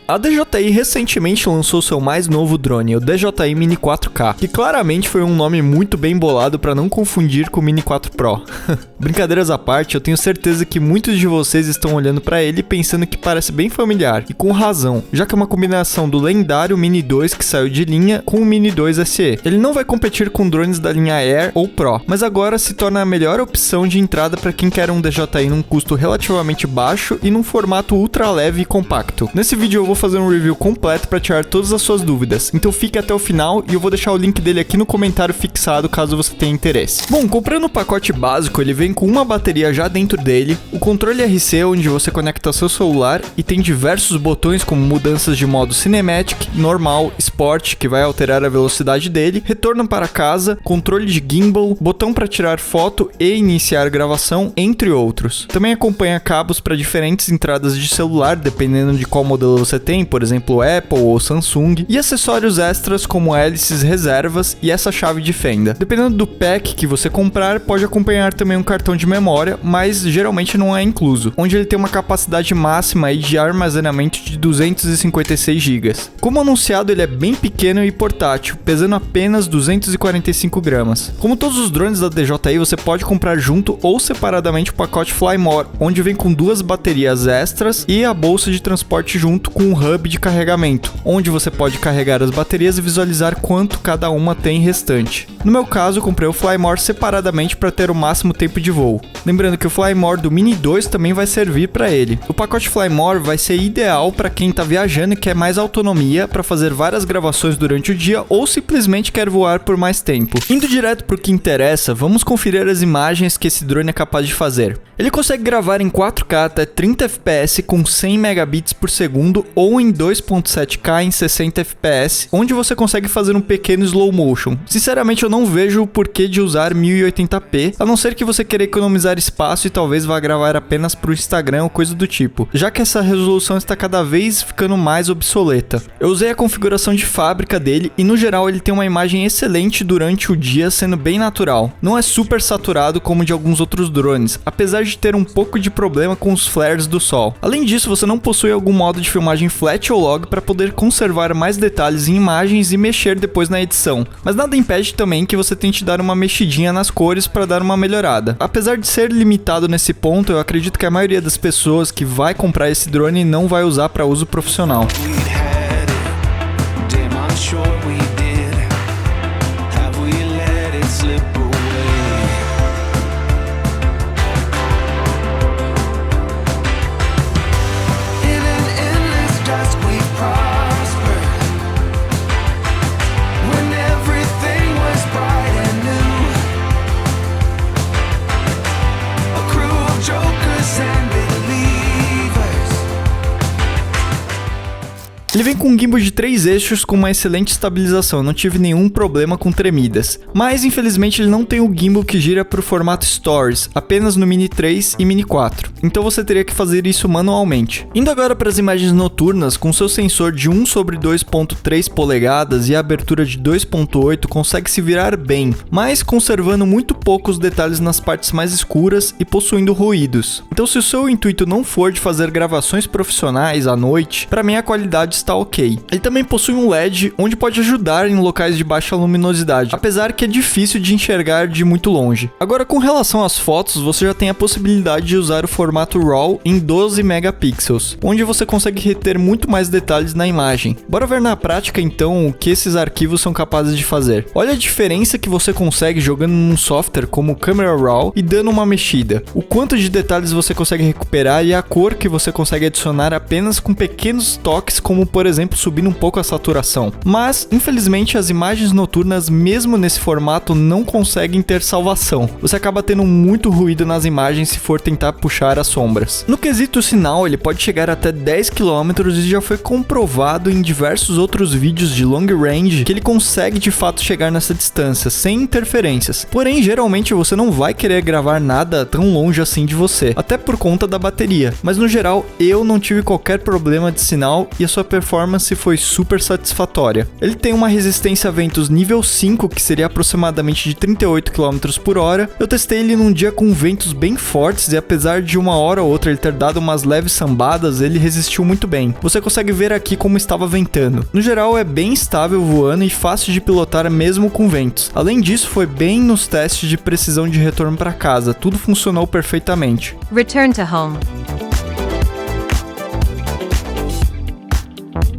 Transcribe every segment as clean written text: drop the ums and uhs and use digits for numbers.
A DJI recentemente lançou seu mais novo drone, o DJI Mini 4K, que claramente foi um nome muito bem bolado para não confundir com o Mini 4 Pro. Brincadeiras à parte, eu tenho certeza que muitos de vocês estão olhando para ele pensando que parece bem familiar, e com razão, já que é uma combinação do lendário Mini 2 que saiu de linha com o Mini 2 SE. Ele não vai competir com drones da linha Air ou Pro, mas agora se torna a melhor opção de entrada para quem quer um DJI num custo relativamente baixo e num formato ultra leve e compacto. Nesse vídeo eu vou fazer um review completo para tirar todas as suas dúvidas, então fique até o final e eu vou deixar o link dele aqui no comentário fixado caso você tenha interesse. Bom, comprando o pacote básico, ele vem com uma bateria já dentro dele, o controle RC onde você conecta seu celular e tem diversos botões como mudanças de modo Cinematic, Normal, Sport, que vai alterar a velocidade dele, retorno para casa, controle de gimbal, botão para tirar foto e iniciar gravação, entre outros. Também acompanha cabos para diferentes entradas de celular, dependendo de qual modelo você tem, por exemplo Apple ou Samsung, e acessórios extras como hélices reservas e essa chave de fenda. Dependendo do pack que você comprar, pode acompanhar também um cartão de memória, mas geralmente não é incluso, onde ele tem uma capacidade máxima aí de armazenamento de 256 GB. Como anunciado, ele é bem pequeno e portátil, pesando apenas 245 gramas. Como todos os drones da DJI, você pode comprar junto ou separadamente o pacote Fly More, onde vem com duas baterias extras e a bolsa de transporte junto com um hub de carregamento, onde você pode carregar as baterias e visualizar quanto cada uma tem restante. No meu caso, eu comprei o Fly More separadamente para ter o máximo tempo de voo. Lembrando que o Fly More do Mini 2 também vai servir para ele. O pacote Fly More vai ser ideal para quem está viajando e quer mais autonomia para fazer várias gravações durante o dia ou simplesmente quer voar por mais tempo. Indo direto para o que interessa, vamos conferir as imagens que esse drone é capaz de fazer. Ele consegue gravar em 4K até 30 fps com 100 megabits por segundo ou em 2.7K em 60 fps, onde você consegue fazer um pequeno slow motion. Sinceramente, eu não vejo o porquê de usar 1080p, a não ser que você queira economizar espaço e talvez vá gravar apenas para o Instagram ou coisa do tipo, já que essa resolução está cada vez ficando mais obsoleta. Eu usei a configuração de fábrica dele e no geral ele tem uma imagem excelente durante o dia, sendo bem natural. Não é super saturado como de alguns outros drones, apesar de ter um pouco de problema com os flares do sol. Além disso, você não possui algum modo de filmagem flat ou log para poder conservar mais detalhes em imagens e mexer depois na edição, mas nada impede também que você tente dar uma mexidinha nas cores para dar uma melhorada. Apesar de ser limitado nesse ponto, eu acredito que a maioria das pessoas que vai comprar esse drone não vai usar para uso profissional. Ele vem com um gimbal de 3 eixos com uma excelente estabilização, eu não tive nenhum problema com tremidas. Mas infelizmente ele não tem o gimbal que gira para o formato Stories, apenas no Mini 3 e Mini 4. Então você teria que fazer isso manualmente. Indo agora para as imagens noturnas, com seu sensor de 1/2.3 polegadas e a abertura de 2.8 consegue se virar bem, mas conservando muito poucos detalhes nas partes mais escuras e possuindo ruídos. Então se o seu intuito não for de fazer gravações profissionais à noite, para mim a qualidade está ok. Ele também possui um LED onde pode ajudar em locais de baixa luminosidade, apesar que é difícil de enxergar de muito longe. Agora, com relação às fotos, você já tem a possibilidade de usar o formato RAW em 12 megapixels, onde você consegue reter muito mais detalhes na imagem. Bora ver na prática então o que esses arquivos são capazes de fazer. Olha a diferença que você consegue jogando num software como o Camera Raw e dando uma mexida. O quanto de detalhes você consegue recuperar e a cor que você consegue adicionar apenas com pequenos toques, como por exemplo subindo um pouco a saturação. Mas infelizmente as imagens noturnas mesmo nesse formato não conseguem ter salvação. Você acaba tendo muito ruído nas imagens se for tentar puxar as sombras. No quesito sinal, ele pode chegar até 10 km e já foi comprovado em diversos outros vídeos de long range que ele consegue de fato chegar nessa distância sem interferências. Porém, geralmente você não vai querer gravar nada tão longe assim de você, até por conta da bateria. Mas no geral, eu não tive qualquer problema de sinal e a sua performance performance foi super satisfatória. Ele tem uma resistência a ventos nível 5, que seria aproximadamente de 38 km por hora. Eu testei ele num dia com ventos bem fortes e apesar de uma hora ou outra ele ter dado umas leves sambadas, ele resistiu muito bem. Você consegue ver aqui como estava ventando. No geral é bem estável voando e fácil de pilotar mesmo com ventos. Além disso, foi bem nos testes de precisão de retorno para casa, tudo funcionou perfeitamente. Return to home.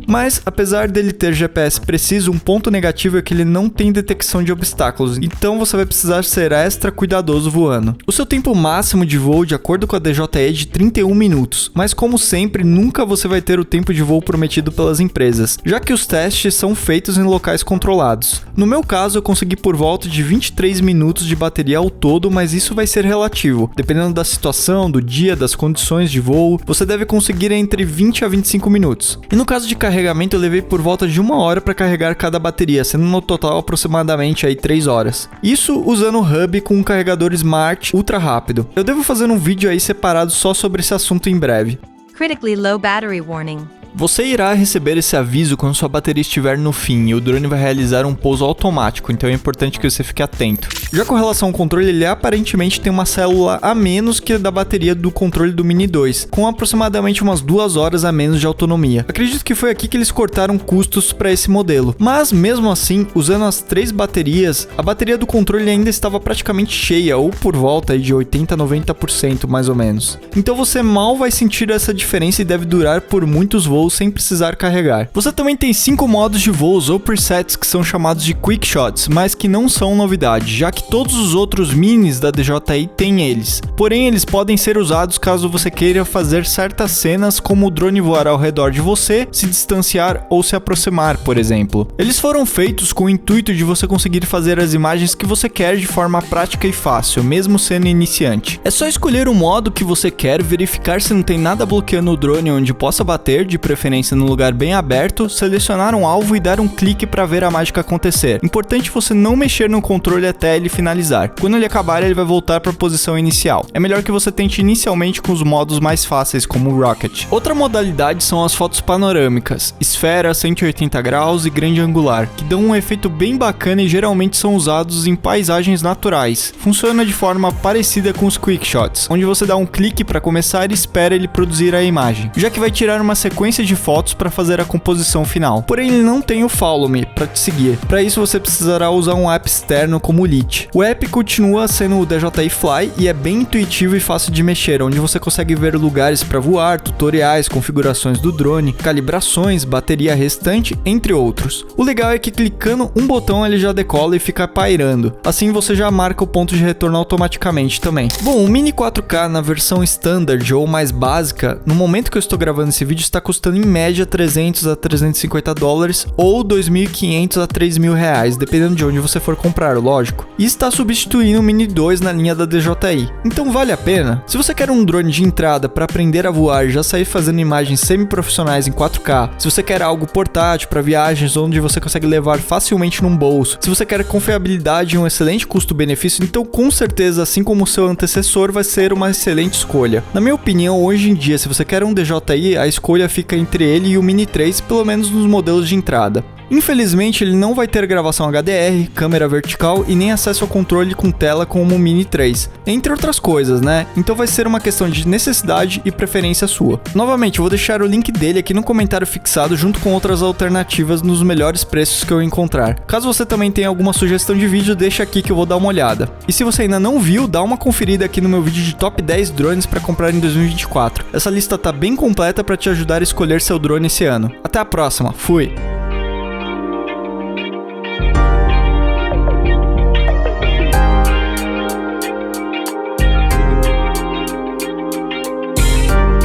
Mas, apesar dele ter GPS preciso, um ponto negativo é que ele não tem detecção de obstáculos, então você vai precisar ser extra cuidadoso voando. O seu tempo máximo de voo, de acordo com a DJI, é de 31 minutos, mas como sempre, nunca você vai ter o tempo de voo prometido pelas empresas, já que os testes são feitos em locais controlados. No meu caso, eu consegui por volta de 23 minutos de bateria ao todo, mas isso vai ser relativo. Dependendo da situação, do dia, das condições de voo, você deve conseguir entre 20 a 25 minutos. E no caso de carregamento, eu levei por volta de 1 hora para carregar cada bateria, sendo no total aproximadamente aí 3 horas. Isso usando o hub com um carregador Smart ultra rápido. Eu devo fazer um vídeo aí separado só sobre esse assunto em breve. Critically low battery warning. Você irá receber esse aviso quando sua bateria estiver no fim e o drone vai realizar um pouso automático, então é importante que você fique atento. Já com relação ao controle, ele aparentemente tem uma célula a menos que a da bateria do controle do Mini 2, com aproximadamente umas 2 horas a menos de autonomia. Acredito que foi aqui que eles cortaram custos para esse modelo, mas mesmo assim, usando as 3 baterias, a bateria do controle ainda estava praticamente cheia, ou por volta de 80 a 90% mais ou menos. Então você mal vai sentir essa diferença e deve durar por muitos voos sem precisar carregar. Você também tem 5 modos de voos ou presets que são chamados de Quick Shots, mas que não são novidade, já que todos os outros minis da DJI têm eles. Porém, eles podem ser usados caso você queira fazer certas cenas, como o drone voar ao redor de você, se distanciar ou se aproximar, por exemplo. Eles foram feitos com o intuito de você conseguir fazer as imagens que você quer de forma prática e fácil, mesmo sendo iniciante. É só escolher o modo que você quer, verificar se não tem nada bloqueando o drone onde possa bater, de preferência num lugar bem aberto, selecionar um alvo e dar um clique para ver a mágica acontecer. Importante você não mexer no controle até ele finalizar. Quando ele acabar, ele vai voltar para a posição inicial. É melhor que você tente inicialmente com os modos mais fáceis, como o Rocket. Outra modalidade são as fotos panorâmicas, esfera, 180 graus e grande angular, que dão um efeito bem bacana e geralmente são usados em paisagens naturais. Funciona de forma parecida com os Quick Shots, onde você dá um clique para começar e espera ele produzir a imagem, já que vai tirar uma sequência de fotos para fazer a composição final. Porém, ele não tem o Follow Me para te seguir. Para isso, você precisará usar um app externo como o Lite. O app continua sendo o DJI Fly e é bem intuitivo e fácil de mexer, onde você consegue ver lugares para voar, tutoriais, configurações do drone, calibrações, bateria restante, entre outros. O legal é que clicando um botão ele já decola e fica pairando. Assim você já marca o ponto de retorno automaticamente também. Bom, o Mini 4K na versão Standard ou mais básica, no momento que eu estou gravando esse vídeo, está custando em média 300 a 350 dólares ou 2.500 a 3.000 reais, dependendo de onde você for comprar, lógico. E está substituindo o Mini 2 na linha da DJI. Então vale a pena? Se você quer um drone de entrada para aprender a voar e já sair fazendo imagens semi-profissionais em 4K, se você quer algo portátil para viagens onde você consegue levar facilmente num bolso, se você quer confiabilidade e um excelente custo-benefício, então com certeza, assim como o seu antecessor, vai ser uma excelente escolha. Na minha opinião, hoje em dia, se você quer um DJI, a escolha fica entre ele e o Mini 3, pelo menos nos modelos de entrada. Infelizmente, ele não vai ter gravação HDR, câmera vertical e nem acesso ao controle com tela como o Mini 3, entre outras coisas, né? Então vai ser uma questão de necessidade e preferência sua. Novamente, eu vou deixar o link dele aqui no comentário fixado junto com outras alternativas nos melhores preços que eu encontrar. Caso você também tenha alguma sugestão de vídeo, deixa aqui que eu vou dar uma olhada. E se você ainda não viu, dá uma conferida aqui no meu vídeo de top 10 drones para comprar em 2024. Essa lista tá bem completa para te ajudar a escolher seu drone esse ano. Até a próxima, fui!